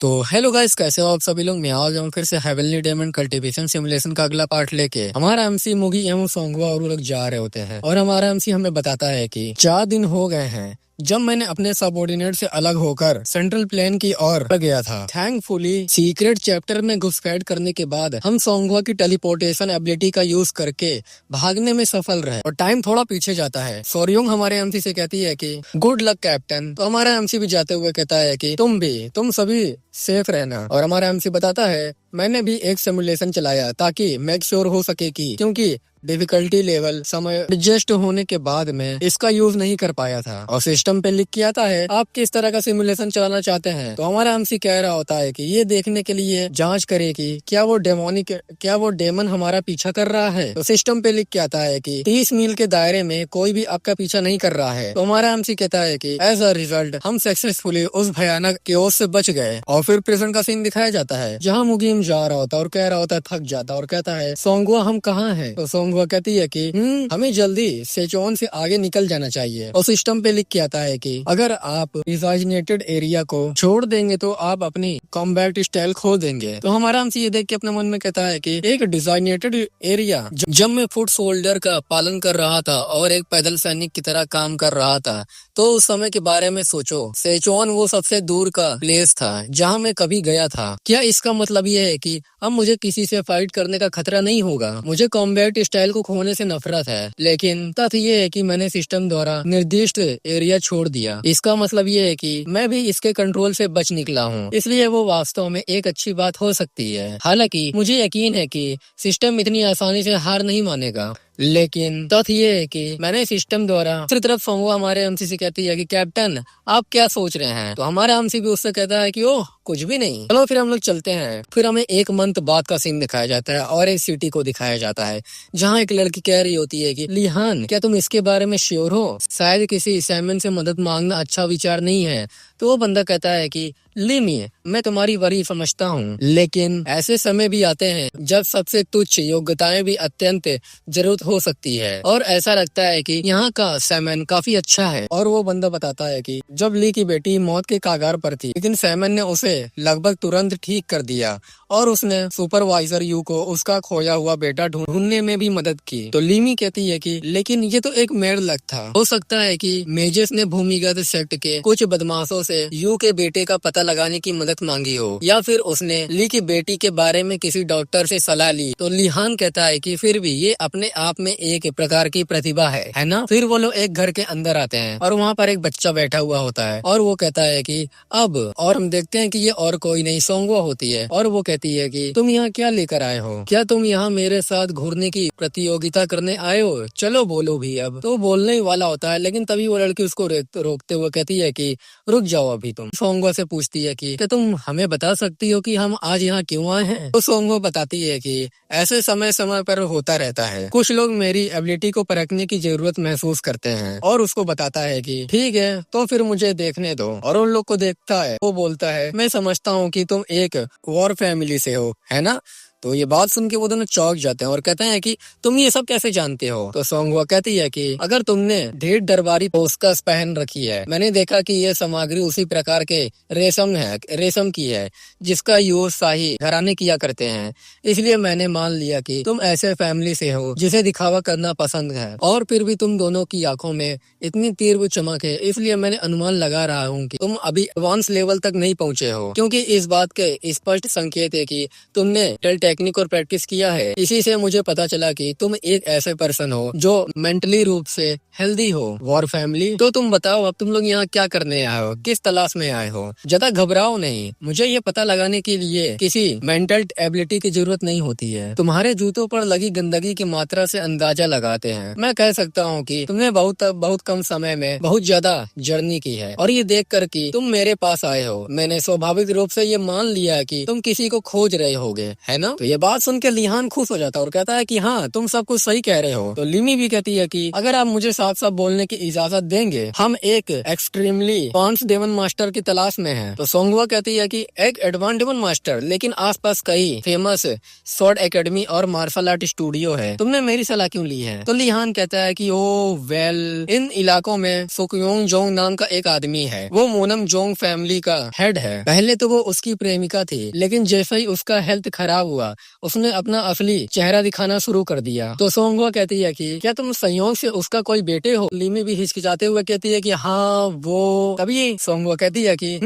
तो hello guys, कैसे हो आप सभी लोग। मैं आ जाऊँ फिर से हेवनली डायमंड कल्टीवेशन सिमुलेशन का अगला पार्ट लेके। हमारा एमसी मुगी एवं सोंगवा और वो लोग जा रहे होते हैं और हमारा एमसी हमें बताता है कि 4 दिन हो गए हैं जब मैंने अपने सबऑर्डिनेट से अलग होकर सेंट्रल प्लेन की ओर गया था। थैंकफुली सीक्रेट चैप्टर में घुसपैठ करने के बाद हम सोंगवा की टेलीपोर्टेशन एबिलिटी का यूज करके भागने में सफल रहे और टाइम थोड़ा पीछे जाता है। सोरियोंग हमारे एमसी से कहती है कि गुड लक कैप्टन। तो हमारा एमसी भी जाते हुए कहता है कि तुम सभी सेफ रहना। और हमारा एमसी बताता है मैंने भी एक सिमुलेशन चलाया ताकि मेक श्योर हो सके कि क्योंकि डिफिकल्टी लेवल समय एडजस्ट होने के बाद में इसका यूज नहीं कर पाया था और सिस्टम पे लिख के आता है आप किस तरह का सिमुलेशन चलाना चाहते हैं। तो हमारा एमसी कह रहा होता है कि ये देखने के लिए जांच करे कि क्या वो डेमन हमारा पीछा कर रहा है। तो सिस्टम पे लिख के आता है कि 30 मील के दायरे में कोई भी आपका पीछा नहीं कर रहा है। तो हमारा एमसी कहता है कि एज अ रिजल्ट हम सक्सेसफुली उस भयानक केओस से बच गए। और फिर प्रिजन का सीन दिखाया जाता है जहाँ मुगीम जा रहा होता है और कह रहा होता है, थक जाता और कहता है सोंगवा हम कहाँ हैं। तो सोंगवा कहती है कि हमें जल्दी सेचोन से आगे निकल जाना चाहिए। और सिस्टम पे लिख के आता है कि अगर आप डिजाइनेटेड एरिया को छोड़ देंगे तो आप अपनी कॉम्बैट स्टाइल खो देंगे। तो हमारा एमसी ये देख के अपने मन में कहता है कि एक डिजाइनेटेड एरिया जब मैं फुट सोल्जर का पालन कर रहा था और एक पैदल सैनिक की तरह काम कर रहा था तो उस समय के बारे में सोचो। सेचोन वो सबसे दूर का प्लेस था जहाँ मैं कभी गया था। क्या इसका मतलब ये है कि अब मुझे किसी से फाइट करने का खतरा नहीं होगा। मुझे कॉम्बैट स्टाइल को खोने से नफरत है, लेकिन तथ्य ये है कि मैंने सिस्टम द्वारा निर्दिष्ट एरिया छोड़ दिया। इसका मतलब ये है कि मैं भी इसके कंट्रोल से बच निकला हूँ, इसलिए वो वास्तव में एक अच्छी बात हो सकती है। हालांकि मुझे यकीन है कि सिस्टम इतनी आसानी से हार नहीं मानेगा, लेकिन तथ्य ये है कि मैंने सिस्टम द्वारा दूसरी तरफ सोंगवा हमारे एमसी से कहती है कि कैप्टन आप क्या सोच रहे हैं। तो हमारा एमसी भी उससे कहता है कि ओह कुछ भी नहीं, चलो फिर हम लोग चलते हैं। फिर हमें 1 मंथ बाद का सीन दिखाया जाता है और एक सिटी को दिखाया जाता है जहाँ एक लड़की कह रही होती है कि लिहान क्या तुम इसके बारे में श्योर हो, शायद किसी असाइनमेंट से मदद मांगना अच्छा विचार नहीं है। तो वो बंदा कहता है कि लिमी मैं तुम्हारी वरी समझता हूँ, लेकिन ऐसे समय भी आते हैं जब सबसे तुच्छ योग्यताएं भी अत्यंत जरूरत हो सकती है और ऐसा लगता है कि यहाँ का सैमन काफी अच्छा है। और वो बंदा बताता है कि जब ली की बेटी मौत के कागार पर थी लेकिन सैमन ने उसे लगभग तुरंत ठीक कर दिया और उसने सुपरवाइजर यू को उसका खोया हुआ बेटा ढूंढने में भी मदद की। तो लीमी कहती है कि लेकिन ये तो एक मेड लक था, हो सकता है कि मेजेस ने भूमिगत सेक्ट के कुछ बदमाशों से यू के बेटे का पता लगाने की मदद मांगी हो या फिर उसने ली की बेटी के बारे में किसी डॉक्टर से सलाह ली। तो लिहान कहता है कि फिर भी ये अपने आप में एक प्रकार की प्रतिभा है ना। फिर वो लोग एक घर के अंदर आते हैं और वहाँ पर एक बच्चा बैठा हुआ होता है और वो कहता है कि अब और हम देखते हैं कि ये और कोई नहीं सोंगवा होती है और वो कहती है कि तुम यहाँ क्या लेकर आए हो, क्या तुम यहाँ मेरे साथ घूरने की प्रतियोगिता करने आए हो, चलो बोलो भी। अब तो बोलने ही वाला होता है लेकिन तभी वो लड़की उसको रोकते हुए कहती है कि रुक जाओ अभी। तुम सोंगवा से पूछती है कि क्या तुम हमें बता सकती हो कि हम आज यहाँ क्यों आए हैं। तो सोंगवा बताती है कि ऐसे समय समय पर होता रहता है, कुछ लोग मेरी एबिलिटी को परखने की जरूरत महसूस करते हैं। और उसको बताता है कि ठीक है तो फिर मुझे देखने दो। और उन लोग को देखता है, वो बोलता है मैं समझता हूँ कि तुम एक वॉर फैमिली से हो, है ना। तो ये बात सुन के वो दोनों चौंक जाते हैं और कहते हैं कि तुम ये सब कैसे जानते हो। तो सोंगवा कहती है कि अगर तुमने ढेर दरबारी पोस्कस पहन रखी है, मैंने देखा कि ये सामग्री उसी प्रकार के रेशम की है जिसका यूज शाही घराने किया करते हैं, इसलिए मैंने मान लिया कि तुम ऐसे फैमिली से हो जिसे दिखावा करना पसंद है। और फिर भी तुम दोनों की आंखों में इतनी तीव्र चमक है, इसलिए मैंने अनुमान लगा रहा हूँ कि तुम अभी एडवांस लेवल तक नहीं पहुँचे हो, क्योंकि इस बात के स्पष्ट संकेत है कि तुमने टेक्निक और प्रैक्टिस किया है। इसी से मुझे पता चला कि तुम एक ऐसे पर्सन हो जो मेंटली रूप से हेल्दी हो। वॉर फैमिली, तो तुम बताओ अब तुम लोग यहाँ क्या करने आए हो, किस तलाश में आए हो। ज्यादा घबराओ नहीं, मुझे ये पता लगाने के लिए किसी मेंटल एबिलिटी की जरूरत नहीं होती है। तुम्हारे जूतों पर लगी गंदगी की मात्रा से अंदाजा लगाते हैं। मैं कह सकता हूँ कि तुमने बहुत कम समय में बहुत ज्यादा जर्नी की है और ये देख कर कि तुम मेरे पास आए हो, मैंने स्वाभाविक रूप से ये मान लिया कि तुम किसी को खोज रहे होगे, है ना। तो ये बात सुन के लिहान खुश हो जाता है और कहता है कि हाँ तुम सब कुछ सही कह रहे हो। तो लिमी भी कहती है कि अगर आप मुझे साफ साफ बोलने की इजाजत देंगे, हम एक एक्सट्रीमली एडवांस डेमन मास्टर की तलाश में हैं। तो सोंगवा कहती है कि एक एडवांस डेमन मास्टर, लेकिन आसपास कई फेमस स्वॉर्ड एकेडमी और मार्शल आर्ट स्टूडियो है, तुमने मेरी सलाह क्यों ली है? तो लिहान कहता है कि ओ वेल, इन इलाकों में सुकयोंग जोंग नाम का एक आदमी है, वो मोनम जोंग फैमिली का हेड है। पहले तो वो उसकी प्रेमिका थी, लेकिन जैसे ही उसका हेल्थ खराब हुआ, उसने अपना असली चेहरा दिखाना शुरू कर दिया। तो सोंगवा कहती है कि क्या तुम संयोग से उसका कोई बेटे हो? लिमी भी हिचकिचाते हुए कहती है कि हाँ वो। तभी सोंगवा कहती है कि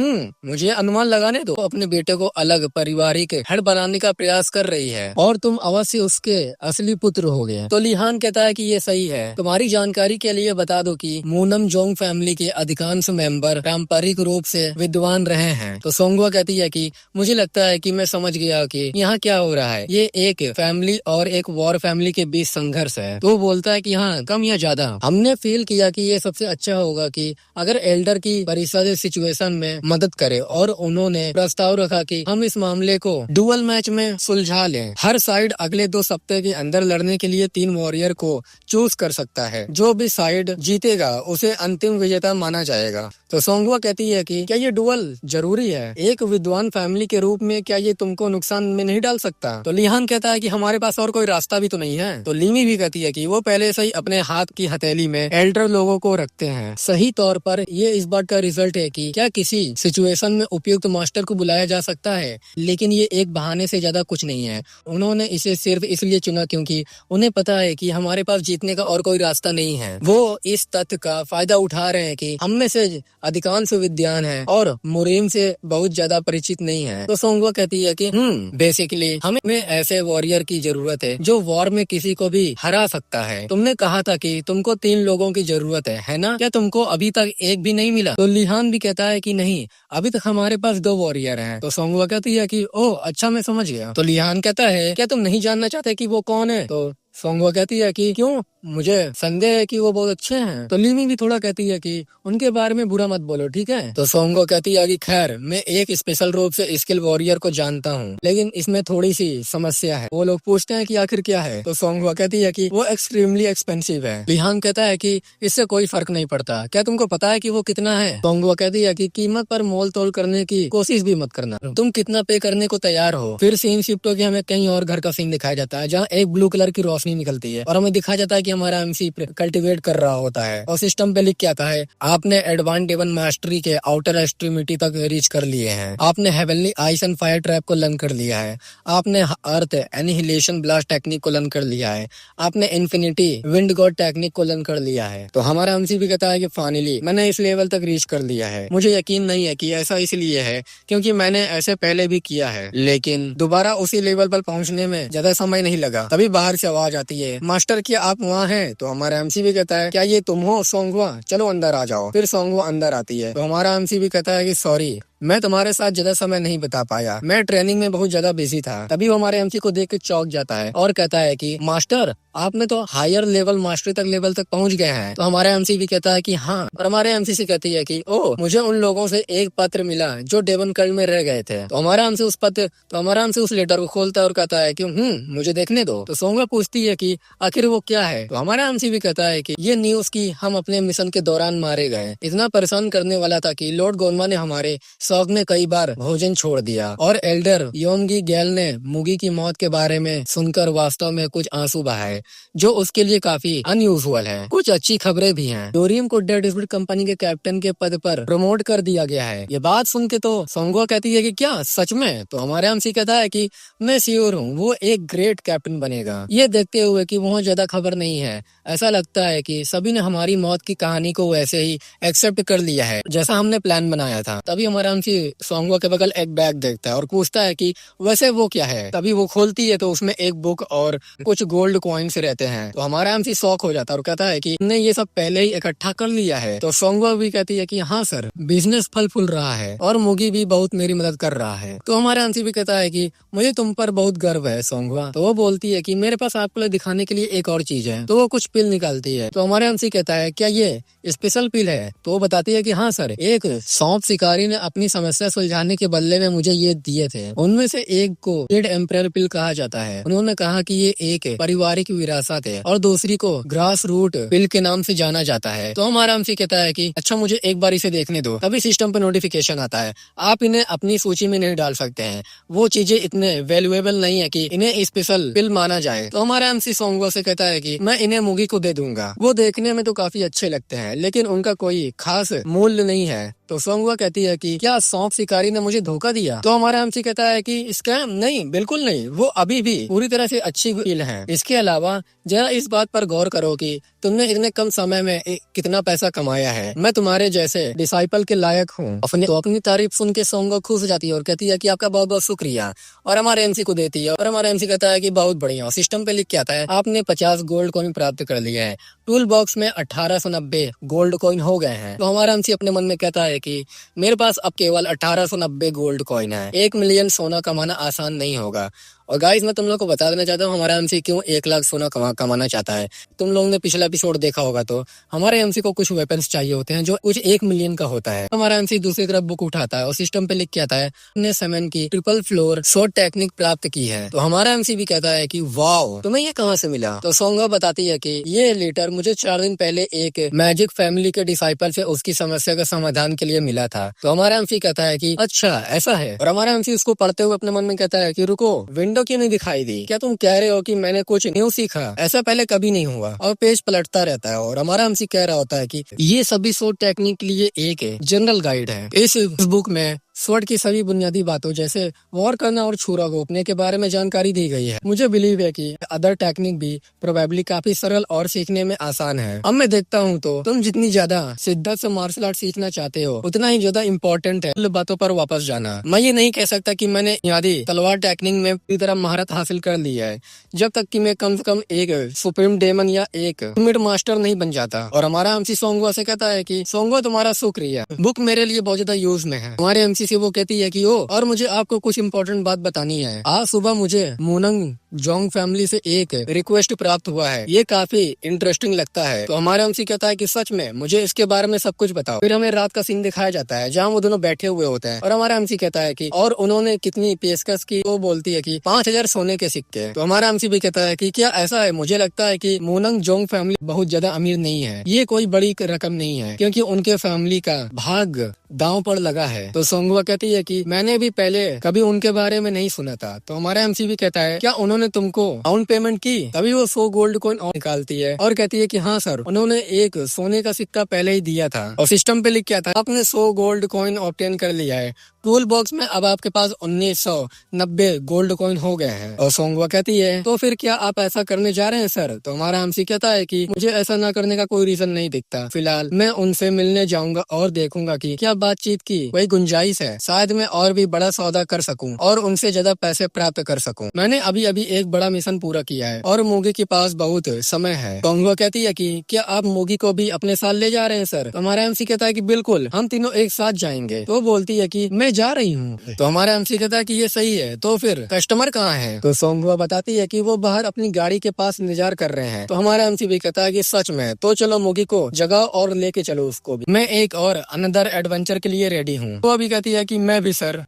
मुझे अनुमान लगाने दो, अपने बेटे को अलग पारिवारिक हेड बनाने का प्रयास कर रही है और तुम अवश्य उसके असली पुत्र होगे। तो लिहान कहता है कि ये सही है। तुम्हारी जानकारी के लिए बता दो कि मोनम जोंग फैमिली के अधिकांश मेंबर पारंपरिक रूप से विद्वान रहे हैं। तो सोंगवा कहती है कि मुझे लगता है कि मैं समझ गया कि यहाँ क्या हो रहा है, ये एक फैमिली और एक वॉर फैमिली के बीच संघर्ष है। तो बोलता है कि हाँ कम या ज्यादा हमने फील किया कि ये सबसे अच्छा होगा कि अगर एल्डर की परिषद सिचुएशन में मदद करे, और उन्होंने प्रस्ताव रखा कि हम इस मामले को डुअल मैच में सुलझा लें। हर साइड अगले 2 सप्ताह के अंदर लड़ने के लिए 3 वॉरियर को चूज कर सकता है। जो भी साइड जीतेगा उसे अंतिम विजेता माना जाएगा। तो सोंगवा कहती है कि क्या ये डुअल जरूरी है? एक विद्वान फैमिली के रूप में क्या ये तुमको नुकसान में नहीं डाल सकता? तो लिहान कहता है कि हमारे पास और कोई रास्ता भी तो नहीं है। तो लिमी भी कहती है कि वो पहले से ही अपने हाथ की हथेली में एल्डर लोगों को रखते हैं। सही तौर पर ये इस बात का रिजल्ट है कि क्या किसी सिचुएशन में उपयुक्त मास्टर को बुलाया जा सकता है, लेकिन ये एक बहाने से ज्यादा कुछ नहीं है। उन्होंने इसे सिर्फ इसलिए चुना क्योंकि उन्हें पता है कि हमारे पास जीतने का और कोई रास्ता नहीं है। वो इस तथ्य का फायदा उठा रहे हैं कि हम में से अधिकांश विद्वान है और मुरीम से बहुत ज्यादा परिचित नहीं है। तो सोंगवा कहती है कि बेसिकली हमें ऐसे वॉरियर की जरूरत है जो वॉर में किसी को भी हरा सकता है। तुमने कहा था कि तुमको 3 लोगों की जरूरत है ना? क्या तुमको अभी तक एक भी नहीं मिला? तो लिहान भी कहता है कि नहीं, अभी तक हमारे पास 2 वॉरियर हैं। तो सोंगवा कहती है कि ओह अच्छा, मैं समझ गया। तो लिहान कहता है क्या तुम नहीं जानना चाहते कि वो कौन है? तो सोंगवा कहती है कि क्यों, मुझे संदेह है कि वो बहुत अच्छे हैं। तो लिमी भी थोड़ा कहती है कि उनके बारे में बुरा मत बोलो, ठीक है? तो सोंगवा कहती है कि खैर, मैं एक स्पेशल रूप से स्किल वॉरियर को जानता हूँ, लेकिन इसमें थोड़ी सी समस्या है। वो लोग पूछते हैं कि आखिर क्या है? तो सोंगवा कहती है कि वो एक्सट्रीमली एक्सपेंसिव है। लिहान कहता है कि इससे कोई फर्क नहीं पड़ता, क्या तुमको पता है कि वो कितना है? सोंगवा कहती है कि कीमत पर मोल तोल करने की कोशिश भी मत करना, तुम कितना पे करने को तैयार हो। फिर सीन शिफ्ट होकर हमें कहीं और घर का सीन दिखाया जाता है, जहाँ एक ब्लू कलर की रोशनी निकलती है और हमें दिखाया जाता है कि हमारा एमसी कल्टीवेट कर रहा होता है और सिस्टम पे लिख के आता है आपने एडवांस डेमन मास्टरी के आउटर एक्सट्रीमिटी तक रीच कर लिए हैं, आपने heavenly ice and fire trap को लर्न कर लिया है, आपने अर्थ एनिहिलेशन ब्लास्ट टेक्निक को लर्न कर लिया है, आपने इन्फिनिटी विंड गॉड टेक्निक को लर्न कर लिया है। तो हमारा एमसी भी कहता है कि फाइनली मैंने इस लेवल तक रीच कर लिया है। मुझे यकीन नहीं है कि ऐसा इसलिए है क्योंकि मैंने ऐसे पहले भी किया है, लेकिन दोबारा उसी लेवल पर पहुंचने में ज्यादा समय नहीं लगा। तभी बाहर से आवाज आती है, मास्टर क्या आप वहाँ हैं? तो हमारा एमसी भी कहता है क्या ये तुम हो सोंगवा, चलो अंदर आ जाओ। फिर सोंगवा अंदर आती है तो हमारा एमसी भी कहता है कि सॉरी, मैं तुम्हारे साथ ज्यादा समय नहीं बिता पाया, मैं ट्रेनिंग में बहुत ज्यादा बिजी था। तभी वो हमारे एमसी को देख के चौंक जाता है और कहता है कि मास्टर आपने तो हायर लेवल मास्टरी तक लेवल तक पहुंच गए हैं। तो हमारा एमसी भी कहता है कि हाँ, और हमारे एमसी से कहती है कि ओह, मुझे उन लोगों से एक पत्र मिला जो डेवनकल में रह गए थे। तो हमारा एमसी उस लेटर को खोलता है और कहता है कि मुझे देखने दो। तो सोंगा पूछती है कि आखिर वो क्या है? तो हमारा एमसी भी कहता है कि ये न्यूज की हम अपने मिशन के दौरान मारे गए, इतना परेशान करने वाला था कि लॉर्ड गोनमा ने हमारे शौक में कई बार भोजन छोड़ दिया और एल्डर योमगी गैल ने मुगी की मौत के बारे में सुनकर वास्तव में कुछ आंसू बहाए, जो उसके लिए काफी अनयूजुअल है। कुछ अच्छी खबरें भी हैं, डोरियम को डेड स्पिरिट कंपनी के कैप्टन के पद पर प्रमोट कर दिया गया है। ये बात सुन के तो सोंगवा कहती है कि क्या सच में? तो हमारे एमसी कहता है कि मैं श्योर हूँ वो एक ग्रेट कैप्टन बनेगा। ये देखते हुए कि बहुत ज्यादा खबर नहीं है, ऐसा लगता है कि सभी ने हमारी मौत की कहानी को वैसे ही एक्सेप्ट कर लिया है जैसा हमने प्लान बनाया था। तभी हमारा एमसी सोंगवा के बगल एक बैग देखता है और पूछता है कि वैसे वो क्या है? तभी वो खोलती है तो उसमें एक बुक और कुछ गोल्ड कॉइन्स रहते हैं। तो हमारा एमसी शॉक हो जाता है और कहता है कि हमने ये सब पहले ही इकट्ठा कर लिया है। तो सोंगवा भी कहती है कि हाँ सर, बिजनेस फल फूल रहा है और मुगी भी बहुत मेरी मदद कर रहा है। तो हमारा एमसी भी कहता है कि मुझे तुम पर बहुत गर्व है सोंगवा। तो वो बोलती है कि मेरे पास आपको दिखाने के लिए एक और चीज है। तो वो कुछ पिल निकालती है। तो हमारा एमसी कहता है क्या ये स्पेशल पिल है? तो वो बताती है कि हाँ सर, एक सौंप शिकारी ने अपनी अपनी समस्या सुलझाने के बदले में मुझे ये दिए थे। उनमें से एक को रेड एम्परर पिल कहा जाता है। उन्होंने कहा कि ये एक पारिवारिक विरासत है और दूसरी को ग्रास रूट पिल के नाम से जाना जाता है। तो हमारा एमसी कहता है कि अच्छा मुझे एक बार इसे देखने दो। तभी सिस्टम पे नोटिफिकेशन आता है, आप इन्हें अपनी सूची में नहीं डाल सकते हैं, वो चीजें इतने वैल्यूएबल नहीं है कि इन्हें स्पेशल पिल माना जाए। तो हमारा एमसी सोंगवा से कहता है कि मैं इन्हें मुगी को दे दूंगा। वो देखने में तो काफी अच्छे लगते हैं लेकिन उनका कोई खास मूल्य नहीं है। तो सोंगवा कहती है कि क्या सौंप शिकारी ने मुझे धोखा दिया? तो हमारा एमसी कहता है कि स्कैम नहीं, बिल्कुल नहीं, वो अभी भी पूरी तरह से अच्छी पिल है। इसके अलावा जरा इस बात पर गौर करो कि तुमने इतने कम समय में कितना पैसा कमाया है। मैं तुम्हारे जैसे डिसाइपल के लायक हूँ। अपनी तारीफ सुन के सोंगवा खुश हो जाती है और कहती है कि आपका बहुत बहुत शुक्रिया, और हमारे एमसी को देती है। और हमारा एमसी कहता है कि बहुत बढ़िया। सिस्टम पे लिख के आता है आपने 50 गोल्ड कॉइन प्राप्त कर लिया है। टूल बॉक्स में 1890 गोल्ड कॉइन हो गए हैं। तो हमारा एमसी अपने मन में कहता है कि मेरे पास अब केवल 1890 गोल्ड कॉइन है। 1 मिलियन सोना कमाना आसान नहीं होगा। और गाइस मैं तुम लोग को बता देना चाहता हूँ हमारा एमसी क्यों 1 लाख सोना कमाना चाहता है। तुम लोगों ने पिछला एपिसोड देखा होगा तो हमारे एमसी को कुछ वेपन्स चाहिए होते हैं जो कुछ 1 मिलियन का होता है। हमारा एमसी दूसरी तरफ बुक उठाता है और सिस्टम पे लिख के आता है हमने सेमेन की ट्रिपल फ्लोर शॉर्ट टेक्निक प्राप्त की है। तो हमारा एमसी भी कहता है कि वाओ, तुम्हें ये कहाँ से मिला? तो सोंगा बताती है कि ये लेटर मुझे 4 दिन पहले एक मैजिक फैमिली के डिसाइपल से उसकी समस्या का समाधान के लिए मिला था। तो हमारा एमसी कहता है कि अच्छा ऐसा है। और हमारा एमसी उसको पढ़ते हुए अपने मन में कहता है कि रुको, विंडो क्यों नहीं दिखाई दी? क्या तुम कह रहे हो कि मैंने कुछ न्यू सीखा? ऐसा पहले कभी नहीं हुआ। और पेज पलटता रहता है और हमारा एमसी कह रहा होता है कि ये सभी शॉर्ट टेक्निक के लिए एक जनरल गाइड है। इस बुक में स्वॉर्ड की सभी बुनियादी बातों जैसे वॉर करना और छुरा घोंपने के बारे में जानकारी दी गई है। मुझे बिलीव है कि अदर टेक्निक भी प्रोबेबली काफी सरल और सीखने में आसान है। अब मैं देखता हूँ तो तुम जितनी ज्यादा शिद्दत से मार्शल आर्ट सीखना चाहते हो उतना ही ज्यादा इम्पोर्टेंट है बातों पर वापस जाना। मैं ये नहीं कह सकता कि मैंने बुनियादी तलवार टेक्निक में पूरी तरह महारत हासिल कर ली है जब तक कि मैं कम से कम एक सुप्रीम डेमन या एक मिड मास्टर नहीं बन जाता। और हमारा एमसी सोंगवा से कहता है कि सोंगवा तुम्हारा शुक्रिया, बुक मेरे लिए बहुत ज्यादा यूज में है। हमारे एमसी से वो कहती है कि ओ और मुझे आपको कुछ इम्पोर्टेंट बात बतानी है। आज सुबह मुझे मोनंग जोंग फैमिली से एक रिक्वेस्ट प्राप्त हुआ है, ये काफी इंटरेस्टिंग लगता है। तो हमारा एमसी कहता है कि सच में मुझे इसके बारे में सब कुछ बताओ। फिर हमें रात का सीन दिखाया जाता है जहाँ वो दोनों बैठे हुए होते हैं और हमारा एमसी कहता है कि और उन्होंने कितनी पेशकश की? वो बोलती है कि 5000 सोने के सिक्के। तो हमारा एमसी भी कहता है कि क्या ऐसा है? मुझे लगता है कि मोनंग जोंग फैमिली बहुत ज्यादा अमीर नहीं है, ये कोई बड़ी रकम नहीं है क्योंकि उनके फैमिली का भाग दांव पर लगा है। तो सोंगवा कहती है कि मैंने भी पहले कभी उनके बारे में नहीं सुना था। तो हमारा एमसी भी कहता है क्या उन्होंने तुमको डाउन पेमेंट की? तभी वो 100 गोल्ड कॉइन निकालती है और कहती है कि हाँ सर, उन्होंने एक सोने का सिक्का पहले ही दिया था। और सिस्टम पे लिख के आता है आपने 100 गोल्ड कॉइन ऑब्टेन कर लिया है। टूल बॉक्स में अब आपके पास 1990 गोल्ड कॉइन हो गए हैं। और सोंगवा कहती है तो फिर क्या आप ऐसा करने जा रहे हैं सर? तो हमारा एमसी कहता है कि मुझे ऐसा ना करने का कोई रीजन नहीं दिखता। फिलहाल मैं उनसे मिलने जाऊंगा और देखूंगा कि क्या बातचीत की कोई गुंजाइश है, शायद मैं और भी बड़ा सौदा कर सकूं और उनसे ज्यादा पैसे प्राप्त कर सकूं। मैंने अभी अभी एक बड़ा मिशन पूरा किया है और मोगी के पास बहुत समय है। सोंगवा कहती है कि क्या आप मोगी को भी अपने साथ ले जा रहे हैं सर? तो हमारा एमसी कहता है कि बिल्कुल, हम तीनों एक साथ जाएंगे। तो बोलती है कि मैं जा रही हूँ। तो हमारा एमसी कहता है कि ये सही है, तो फिर कस्टमर कहाँ है? तो सोंगवा बताती है कि वो बाहर अपनी गाड़ी के पास इंतजार कर रहे हैं। तो हमारा एमसी भी कहता है कि सच में? तो चलो मोगी को जगाओ और लेके चलो उसको भी, मैं एक और अनदर एडवेंचर के लिए रेडी हूँ। वो अभी कहती है कि मैं भी सर।